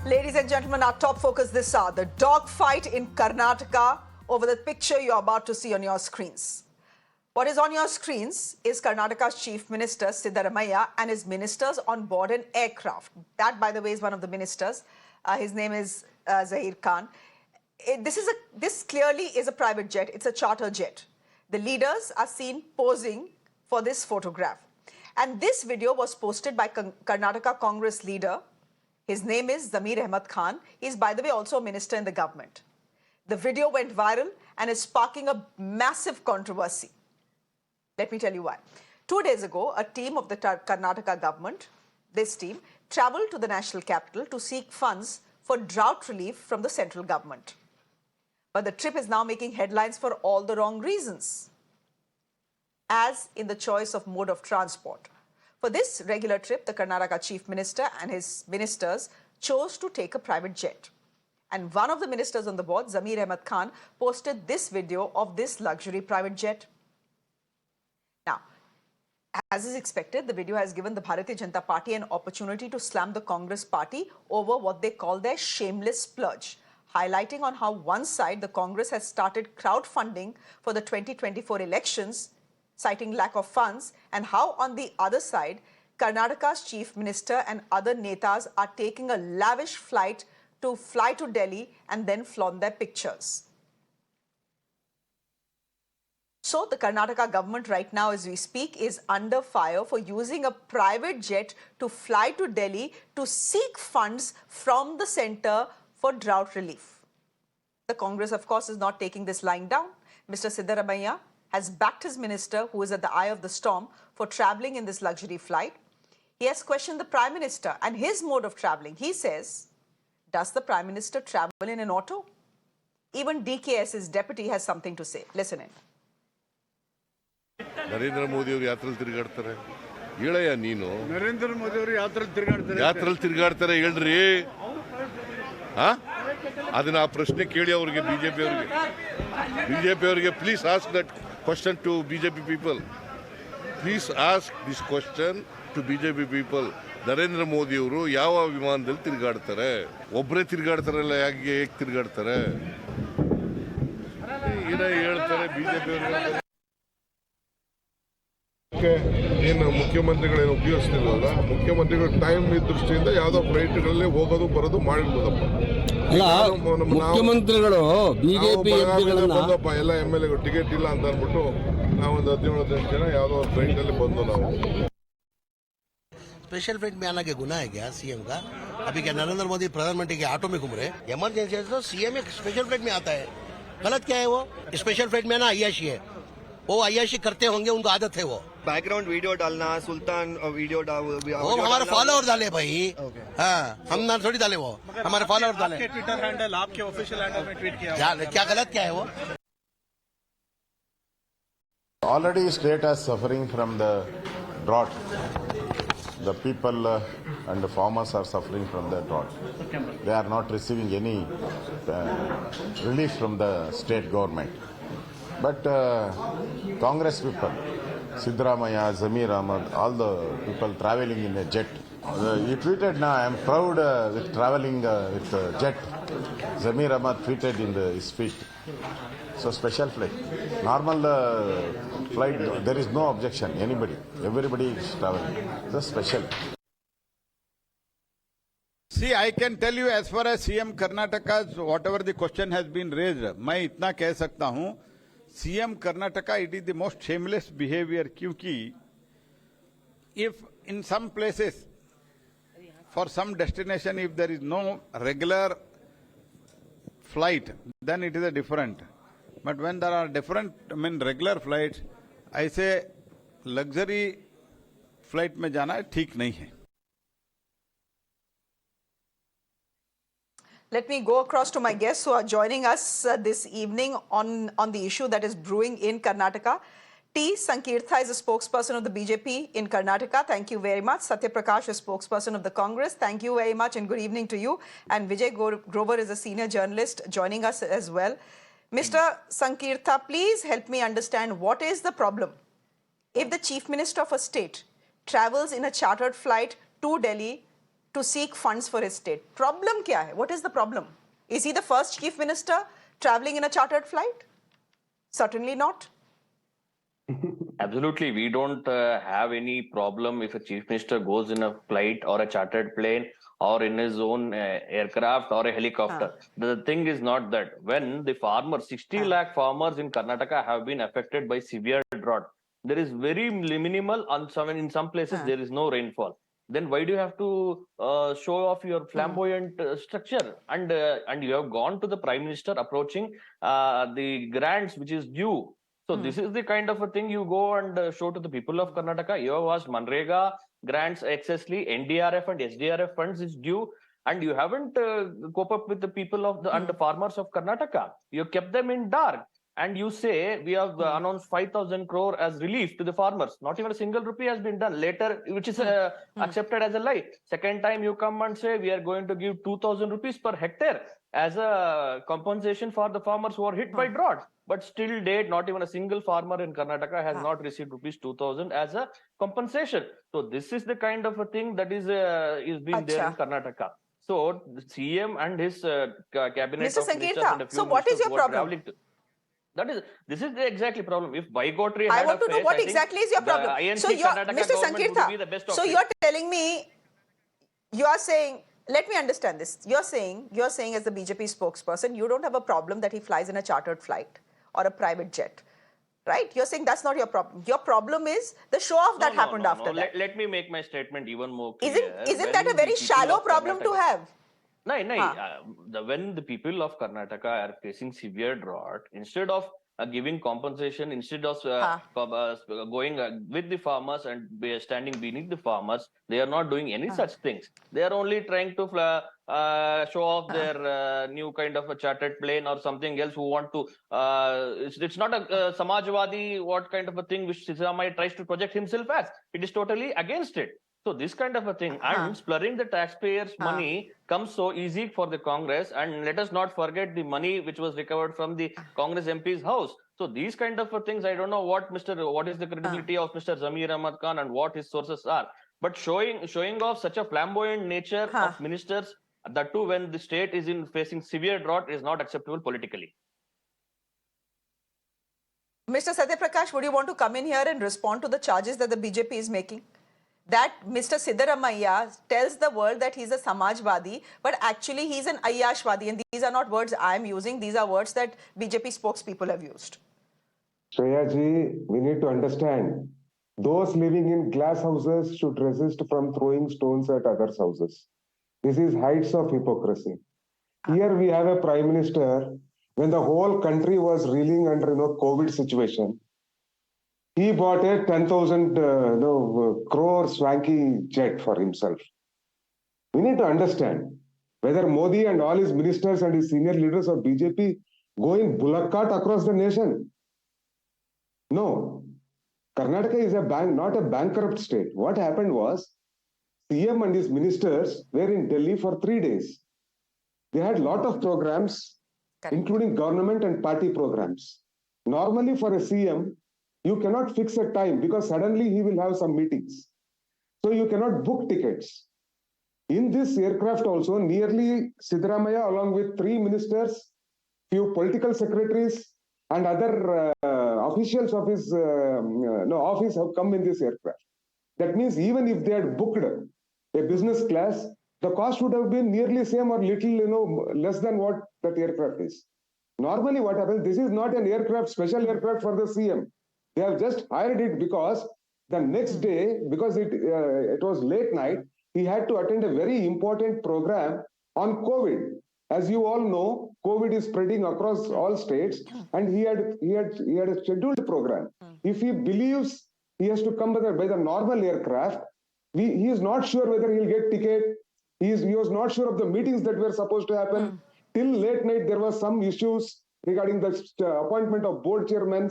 Ladies and gentlemen, our top focus this hour, the dogfight in Karnataka over the picture you're about to see on your screens. What is on your screens is Karnataka's Chief Minister, Siddaramaiah, and his ministers on board an aircraft. That, by the way, is one of the ministers. His name is Zahir Khan. This clearly is a private jet. It's a charter jet. The leaders are seen posing for this photograph. And this video was posted by Karnataka Congress leader. His name is Zamir Ahmad Khan. He's, by the way, also a minister in the government. The video went viral and is sparking a massive controversy. Let me tell you why. 2 days ago, a team of the Karnataka government, this team, traveled to the national capital to seek funds for drought relief from the central government. But the trip is now making headlines for all the wrong reasons, as in the choice of mode of transport. For this regular trip, the Karnataka Chief Minister and his ministers chose to take a private jet. And one of the ministers on the board, Zamir Ahmad Khan, posted this video of this luxury private jet. Now, as is expected, the video has given the Bharatiya Janata Party an opportunity to slam the Congress party over what they call their shameless splurge, highlighting on how one side the Congress has started crowdfunding for the 2024 elections, citing lack of funds, and how on the other side, Karnataka's Chief Minister and other netas are taking a lavish flight to fly to Delhi and then flaunt their pictures. So the Karnataka government right now, as we speak, is under fire for using a private jet to fly to Delhi to seek funds from the centre for drought relief. The Congress, of course, is not taking this lying down. Mr. Siddaramaiah has backed his minister, who is at the eye of the storm, for travelling in this luxury flight. He has questioned the Prime Minister and his mode of travelling. He says, does the Prime Minister travel in an auto? Even DKS's deputy has something to say. Listen in. Narendra Modi ಅವರು ಯಾತ್ರೆಯಲ್ಲಿ ತಿರುಗಾಡ್ತಾರೆ ಹೇಳಯ್ಯ ನೀನು ನರೇಂದ್ರ ಮೋದಿ ಅವರು ಯಾತ್ರೆಯಲ್ಲಿ ತಿರುಗಾಡ್ತಾರೆ ಹೇಳ್ರಿ ಅದನ್ನ ಆ ಪ್ರಶ್ನೆ ಕೇಳಿ ಅವರಿಗೆ ಬಿಜೆಪಿ ಅವರಿಗೆ please ask that question to BJP people please ask this question to BJP people Narendra Modi ಅವರು ಯಾವ ವಿಮಾನದಲ್ಲಿ ತಿರುಗಾಡ್ತಾರೆ ಒಬ್ಬರೇ ತಿರುಗಾಡ್ತಾರಲ್ಲ ಹೇಗೆ ತಿರುಗಾಡ್ತಾರೆ ಹೇಳ್ತಾರೆ ಬಿಜೆಪಿ ಅವರು ಏನು ಮುಖ್ಯಮಂತ್ರಿಗಳೇನು ಉಪಯೋಗಿಸ್ತಿಲ್ವಲ್ಲ ಮುಖ್ಯಮಂತ್ರಿಗಳು ಟೈಮ್ ದೃಷ್ಟಿಯಿಂದ ಯಾವುದೋ ಫ್ಲೈಟ್ಗಳಲ್ಲಿ ಹೋಗೋದು ಬರೋದು ಮಾಡಿರ್ಬೋದಪ್ಪ ಮುಖ್ಯಮಂತ್ರಿಗಳು ಬಿಜೆಪಿ ಬಂದಪ್ಪ ಎಲ್ಲ MLA ಟಿಕೆಟ್ ಇಲ್ಲ ಅಂತ ಅಂದ್ಬಿಟ್ಟು ನಾವೊಂದು 17-18 ಜನ ಯಾವುದೋ ಫ್ಲೈಟ್ ಅಲ್ಲಿ ಬಂದು ನಾವು स्पेशल फ्लाइट में आना क्या गुनाह है क्या सीएम का? अभी क्या नरेंद्र मोदी प्रधानमंत्री के ऑटो में घूम रहे? इमरजेंसी है तो सीएम एक स्पेशल फ्लाइट में आता है। गलत क्या है वो? स्पेशल फ्लाइट में ना अय्याशी है, वो अय्याशी करते होंगे, उनको आदत है वो। बैकग्राउंड वीडियो डालना, सुल्तान वीडियो वो हमारे फॉलोअर डाले भाई, हाँ हम ना थोड़ी डाले, वो हमारे फॉलोअर डाले। ट्विटर हैंडल आपके ऑफिशियल हैंडल में ट्वीट किया, क्या गलत क्या है वो? Already state is suffering from the drought. The people and the farmers are suffering from the drought. They are not receiving any relief from the state government. But Congress people, Siddaramaiah, Zamir Ahmad, all the people traveling in a jet. He tweeted, "Now I am proud with traveling with jet." Zamir Ahmad tweeted in his tweet. So special flight, normal flight, there is no objection. Everybody is traveling. So special. See, I can tell you as far as CM Karnataka's whatever the question has been raised, मैं इतना कह सकता हूँ, CM Karnataka, it is the most shameless behavior, क्योंकि if in some places, for some destination, if there is no regular flight, then it is a different. But when there are different, regular flights, I say luxury flight में जाना ठीक नहीं है. Let me go across to my guests who are joining us this evening on the issue that is brewing in Karnataka. T. Sankirtha is a spokesperson of the BJP in Karnataka. Thank you very much. Satya Prakash is spokesperson of the Congress. Thank you very much and good evening to you. And Vijay Grover is a senior journalist joining us as well. Mr. Sankirtha, please help me understand what is the problem. If the Chief Minister of a state travels in a chartered flight to Delhi to seek funds for his state. Problem kya hai? What is the problem? Is he the first chief minister traveling in a chartered flight? Certainly not. Absolutely. We don't have any problem if a chief minister goes in a flight or a chartered plane or in his own aircraft or a helicopter. The thing is not that. When the farmers, 60 lakh farmers in Karnataka have been affected by severe drought, there is very minimal, in some places there is no rainfall. Then why do you have to show off your flamboyant structure? And you have gone to the prime minister approaching the grants which is due. So this is the kind of a thing you go and show to the people of Karnataka. You have asked Manrega grants excessively, NDRF and SDRF funds is due, and you haven't cope up with the people of and the farmers of Karnataka. You kept them in dark. And you say we have announced 5,000 crore as relief to the farmers. Not even a single rupee has been done later, which is accepted as a lie. Second time you come and say we are going to give 2,000 rupees per hectare as a compensation for the farmers who are hit by drought. But still date, not even a single farmer in Karnataka has not received rupees 2,000 as a compensation. So this is the kind of a thing that is being there in Karnataka. So the CM and his cabinet Mr. of ministers and a Sankirta, few so what is ministers your who are problem? this is the exactly problem. If Bygotri I had want a to know face, what I think exactly is your the problem. INC So you're, Karnataka Mr. government would be the Sankirta, best of so it. you're telling me, you are saying, let me understand this. You're saying as the BJP spokesperson, you don't have a problem that he flies in a chartered flight or a private jet, right? You're saying that's not your problem. Your problem is the show-off that happened after that. Let me make my statement even more clear. Isn't that a very shallow problem to have? No. When the people of Karnataka are facing severe drought, instead of giving compensation, instead of going with the farmers and standing beneath the farmers, they are not doing any such things. They are only trying to show off their new kind of a chartered plane or something else who want to. It's not a Samajwadi, what kind of a thing which Siddaramaiah tries to project himself as. It is totally against it. So this kind of a thing and splurring the taxpayers' money comes so easy for the Congress. And let us not forget the money which was recovered from the Congress MP's house. So these kind of things, I don't know what is the credibility of Mr. Zamir Ahmad Khan and what his sources are. But showing off such a flamboyant nature of ministers, that too when the state is facing severe drought, is not acceptable politically. Mr. Satya Prakash, would you want to come in here and respond to the charges that the BJP is making? That Mr. Siddaramaiah tells the world that he's a Samajwadi, but actually he's an Ayyashwadi. And these are not words I'm using. These are words that BJP spokespeople have used. Shreya ji, we need to understand, those living in glass houses should resist from throwing stones at others' houses. This is heights of hypocrisy. Here we have a prime minister, when the whole country was reeling under COVID situation, he bought a 10,000 crore swanky jet for himself. We need to understand whether Modi and all his ministers and his senior leaders of BJP go in bullock cart across the nation. No. Karnataka is not a bankrupt state. What happened was, CM and his ministers were in Delhi for 3 days. They had a lot of programs, including government and party programs. Normally for a CM, you cannot fix a time because suddenly he will have some meetings. So you cannot book tickets. In this aircraft also, nearly Siddaramaiah along with 3 ministers, few political secretaries and other officials of his office have come in this aircraft. That means even if they had booked a business class, the cost would have been nearly same or little, less than what that aircraft is. Normally what happens, this is not an aircraft, special aircraft for the CM. They have just hired it because the next day, because it was late night, he had to attend a very important program on COVID. As you all know, COVID is spreading across all states, and he had a scheduled program. If he believes he has to come by the normal aircraft, he is not sure whether he'll get ticket. He was not sure of the meetings that were supposed to happen. Till late night, there was some issues regarding the appointment of board chairmen.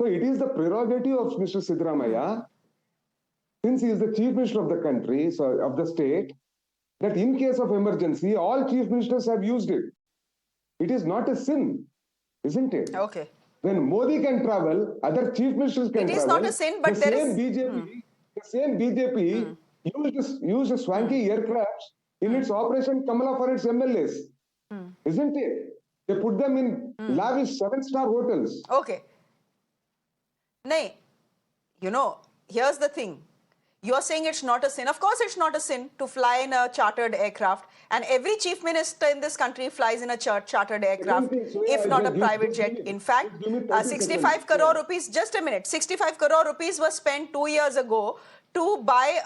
So it is the prerogative of Mr. Siddaramaiah, since he is the chief minister of the country, of the state, that in case of emergency, all chief ministers have used it. It is not a sin, isn't it? Okay. When Modi can travel, other chief ministers can travel. It is not a sin, but the same BJP used swanky aircrafts in its Operation Kamala for its MLAs, isn't it? They put them in lavish 7-star hotels. Okay. Nay, you know, here's the thing. You're saying it's not a sin. Of course, it's not a sin to fly in a chartered aircraft. And every chief minister in this country flies in a chartered aircraft, if not a private jet. In fact, 65 crore rupees, just a minute, 65 crore rupees was spent 2 years ago to buy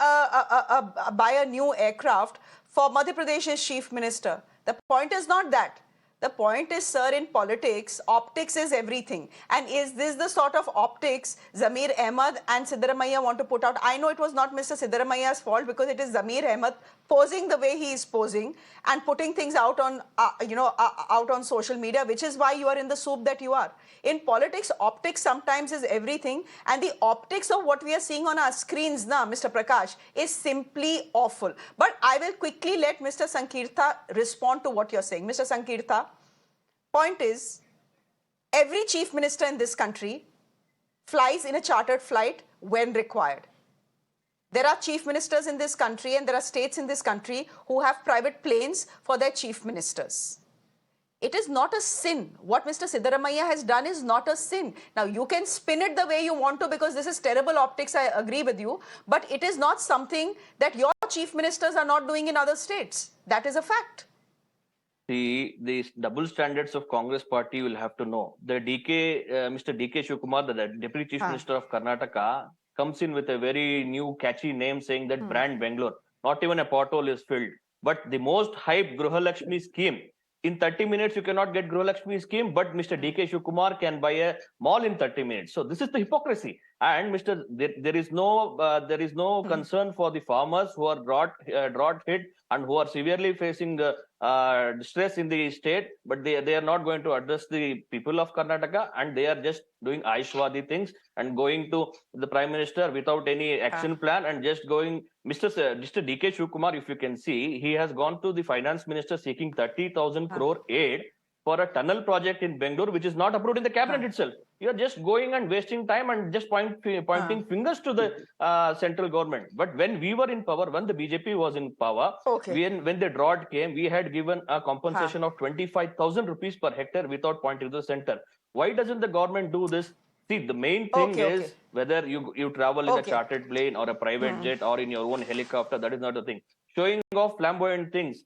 a new aircraft for Madhya Pradesh's chief minister. The point is not that. The point is, sir, in politics, optics is everything. And is this the sort of optics Zamir Ahmad and Siddaramaiah want to put out? I know it was not Mr. Siddaramaiah's fault because it is Zamir Ahmad posing the way he is posing and putting things out on, out on social media, which is why you are in the soup that you are. In politics, optics sometimes is everything. And the optics of what we are seeing on our screens now, Mr. Prakash, is simply awful. But I will quickly let Mr. Sankirtha respond to what you're saying. Mr. Sankirtha, point is, every chief minister in this country flies in a chartered flight when required. There are chief ministers in this country and there are states in this country who have private planes for their chief ministers. It is not a sin. What Mr. Siddaramaiah has done is not a sin. Now, you can spin it the way you want to because this is terrible optics, I agree with you. But it is not something that your chief ministers are not doing in other states. That is a fact. The double standards of Congress party will have to know. The Mr. DK Shivakumar, the Deputy Chief Minister of Karnataka, comes in with a very new catchy name saying that brand Bangalore. Not even a pothole is filled. But the most hyped Gruhalakshmi scheme, in 30 minutes you cannot get Gruhalakshmi scheme, but Mr. DK Shivakumar can buy a mall in 30 minutes. So this is the hypocrisy. And there is no concern for the farmers who are drought hit and who are severely facing distress in the state, but they are not going to address the people of Karnataka, and they are just doing Aishwadi things and going to the Prime Minister without any action plan and just going. Mr. DK Shivakumar, if you can see, he has gone to the Finance Minister seeking 30,000 crore aid for a tunnel project in Bangalore, which is not approved in the cabinet itself. You are just going and wasting time and just pointing fingers to the central government. But when we were in power, when the BJP was in power, when the drought came, we had given a compensation of 25,000 rupees per hectare without pointing to the center. Why doesn't the government do this? See, the main thing is whether you travel in a chartered plane or a private jet or in your own helicopter, that is not the thing. Showing off flamboyant things.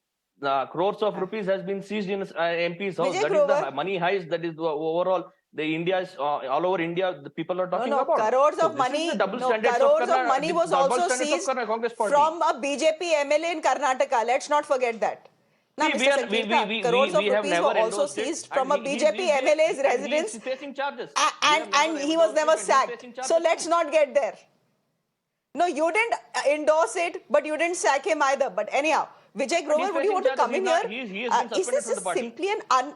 Crores of rupees has been seized in MP's house. That is the money heist. That is the overall. The India's all over India, the people are talking about. Crores of money. Crores of money was also seized from a BJP MLA in Karnataka. Let's not forget that. Now, Mr. Sankirtha, crores of rupees were also seized from a BJP MLA's residence, and he was never sacked. So let's not get there. No, you didn't endorse it, but you didn't sack him either. But anyhow, Vijay Grover, would you want to come in here? Is this simply an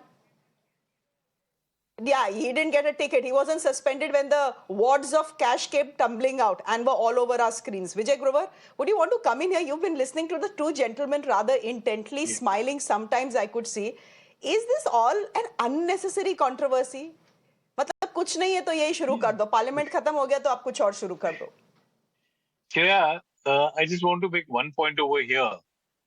Yeah, he didn't get a ticket. He wasn't suspended when the wads of cash kept tumbling out and were all over our screens. Vijay Grover, would you want to come in here? You've been listening to the two gentlemen rather intently, smiling sometimes, I could see. Is this all an unnecessary controversy? मतलब कुछ नहीं है तो यही शुरू कर दो. Parliament खत्म हो गया तो आप कुछ और शुरू कर दो. Shreya, I just want to make one point over here.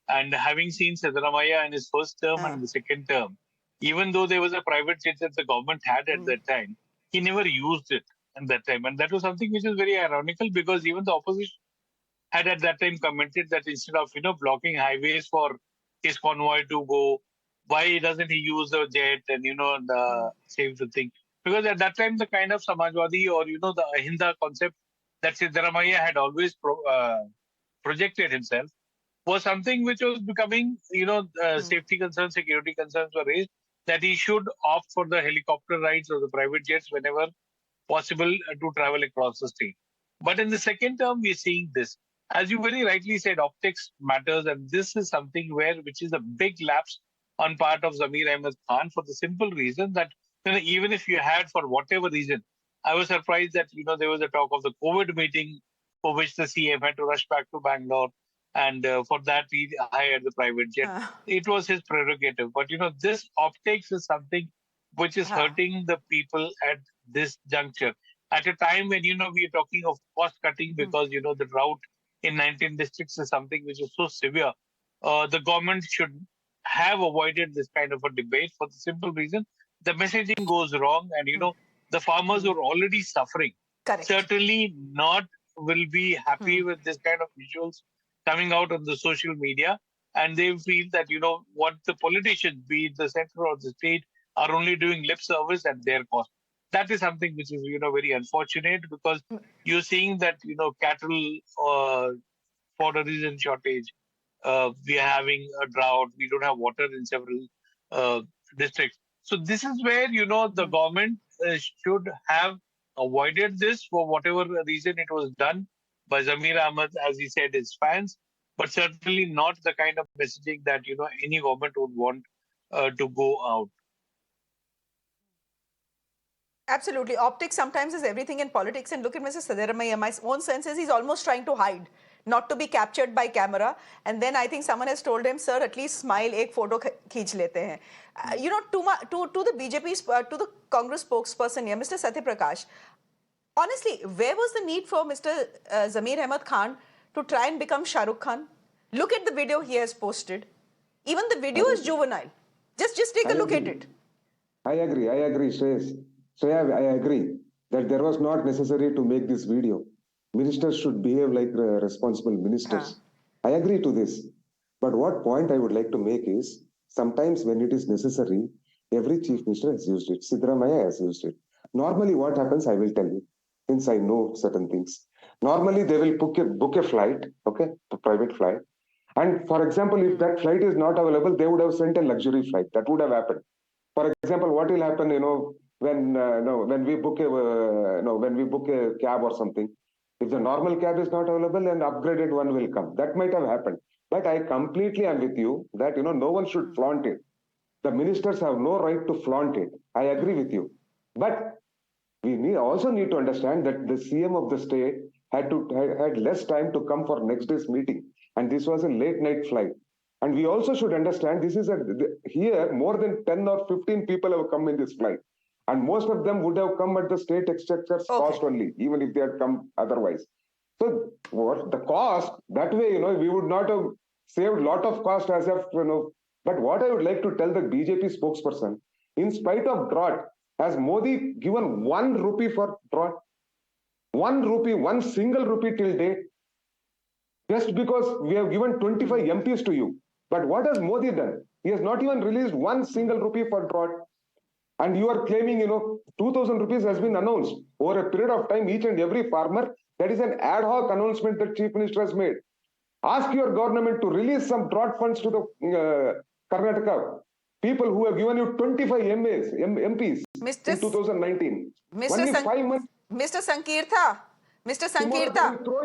And having seen Siddaramaiah in his first term and the second term, even though there was a private jet that the government had at that time, he never used it at that time. And that was something which is very ironical because even the opposition had at that time commented that instead of, blocking highways for his convoy to go, why doesn't he use the jet and, save the thing? Because at that time, the kind of Samajwadi or, the Ahinda concept that Siddaramaiah had always projected himself was something which was becoming, safety concerns, security concerns were raised, that he should opt for the helicopter rides or the private jets whenever possible to travel across the state. But in the second term, we're seeing this. As you very rightly said, optics matters, and this is something which is a big lapse on part of Zamir Ahmed Khan for the simple reason that even if you had, for whatever reason, I was surprised that, there was a talk of the COVID meeting for which the CM had to rush back to Bangalore. And for that, he hired the private jet. It was his prerogative. But, this optics is something which is hurting the people at this juncture. At a time when, we are talking of cost cutting because, the drought in 19 districts is something which is so severe. The government should have avoided this kind of a debate for the simple reason the messaging goes wrong, and the farmers are already suffering. Correct. Certainly not will be happy with this kind of visuals coming out on the social media, and they feel that what the politicians, be it the center or the state, are only doing lip service at their cost. That is something which is very unfortunate, because you're seeing that cattle for a reason shortage. We are having a drought. We don't have water in several districts. So this is where the government should have avoided this for whatever reason it was done by Zamir Ahmed, as he said, his fans, but certainly not the kind of messaging that any government would want to go out. Absolutely. Optics sometimes is everything in politics. And look at Mr. Siddaramaiah. My own sense is he's almost trying to hide, not to be captured by camera. And then I think someone has told him, sir, at least smile, ek photo kheech lete hain. To the BJP, to the Congress spokesperson here, Mr. Satya Prakash, honestly, where was the need for Mr. Zamir Ahmed Khan to try and become Shah Rukh Khan? Look at the video he has posted. Even the video is juvenile. Just take a look at it. I agree, Shreyas. Shreya, I agree that there was not necessary to make this video. Ministers should behave like responsible ministers. I agree to this. But what point I would like to make is, sometimes when it is necessary, every chief minister has used it. Siddaramaiah has used it. Normally what happens, I will tell you, since I know certain things. Normally they will book a flight, okay, a private flight. And for example, if that flight is not available, they would have sent a luxury flight. That would have happened. For example, what will happen, when we book a cab or something, if the normal cab is not available, an upgraded one will come. That might have happened. But I completely am with you that no one should flaunt it. The ministers have no right to flaunt it. I agree with you. But we also need to understand that the CM of the state had less time to come for next day's meeting, and this was a late night flight. And we also should understand this is here more than 10 or 15 people have come in this flight. And most of them would have come at the state exchequer's cost only, even if they had come otherwise. So what the cost, that way, we would not have saved a lot of cost as if, But what I would like to tell the BJP spokesperson, in spite of drought, has Modi given 1 rupee for drought? 1 rupee, 1 single rupee till date? Just because we have given 25 MPs to you. But what has Modi done? He has not even released 1 single rupee for drought. And you are claiming, 2,000 rupees has been announced over a period of time, each and every farmer. That is an ad hoc announcement that Chief Minister has made. Ask your government to release some drought funds to the Karnataka people who have given you 25 MPs in 2019. Only 5 months. Mr. Sankirtha,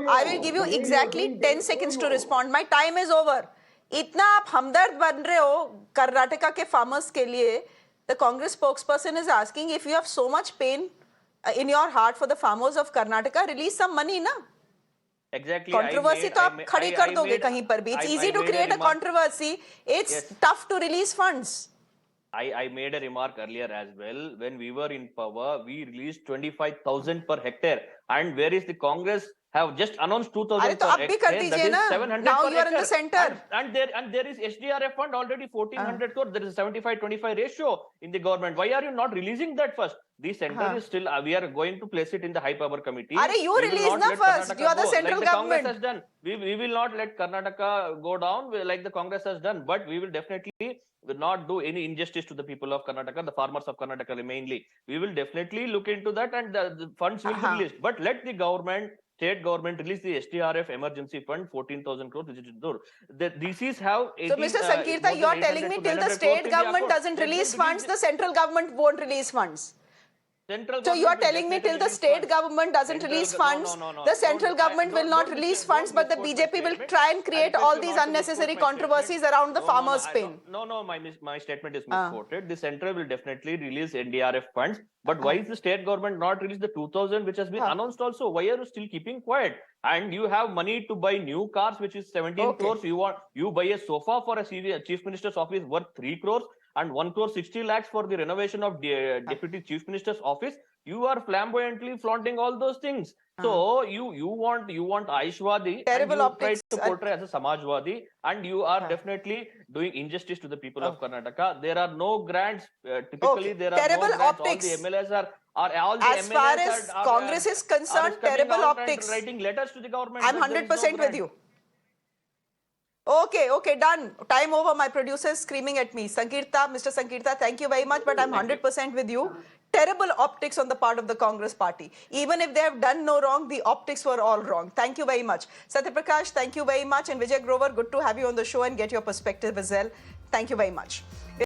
I will give you exactly 10 seconds to respond. My time is over. इतना आप हमदर्द बन रहे हो कर्नाटका के farmers के लिए. The Congress spokesperson is asking, if you have so much pain in your heart for the farmers of Karnataka, release some money, na? Exactly. Controversy तो आप खड़ी कर दोगे कहीं पर भी. It's easy to create a controversy. It's tough to release funds. I made a remark earlier as well. When we were in power, we released 25,000 per hectare. And where is the Congress have just announced 2,000 per hectare? That is 700 now per you are in the hectare. center. And there is SDRF fund already 1,400 crore. There is a 75-25 ratio in the government. Why are you not releasing that first? The center is still, we are going to place it in the high power committee. You release na first. You are the central government. Congress has done. We will not let Karnataka go down like the Congress has done. But we will definitely not do any injustice to the people of Karnataka, the farmers of Karnataka mainly. We will definitely look into that, and the funds will be released. But let the government, state government, release the SDRF emergency fund, 14,000 crores, which is door. This is how. 18, so, Mr. Sankirtha, you are telling me till the state government doesn't release funds, the central government won't release funds. So you are telling me till the state government doesn't release funds, the central government will not release funds, but the BJP will try and create all these unnecessary controversies around the farmers' pain. No, my statement is misquoted. The central will definitely release NDRF funds, but why is the state government not release the 2,000 which has been announced also? Why are you still keeping quiet? And you have money to buy new cars, which is 17 crores. You buy a sofa for a chief minister's office worth 3 crores. And 1 crore 60 lakhs for the renovation of the deputy chief minister's office. you are flamboyantly flaunting all those things. So you want Aishwadi, Terrible and you optics. try to portray as a Samajwadi, and you are Huh. definitely doing injustice to the people of Oh. Karnataka. There are no grants. Typically, Okay. there are Terrible no grants. optics. All the MLAs are all the As far MLAs as are Congress is concerned, coming terrible out optics. and writing letters to the government. I'm that there is no 100% with grant. you. Okay, done. Time over. My producer is screaming at me. Sankirta, Mr. Sankirta, thank you very much, but I'm 100% with you. Terrible optics on the part of the Congress party. Even if they have done no wrong, the optics were all wrong. Thank you very much. Satyaprakash, thank you very much. And Vijay Grover, good to have you on the show and get your perspective as well. Thank you very much.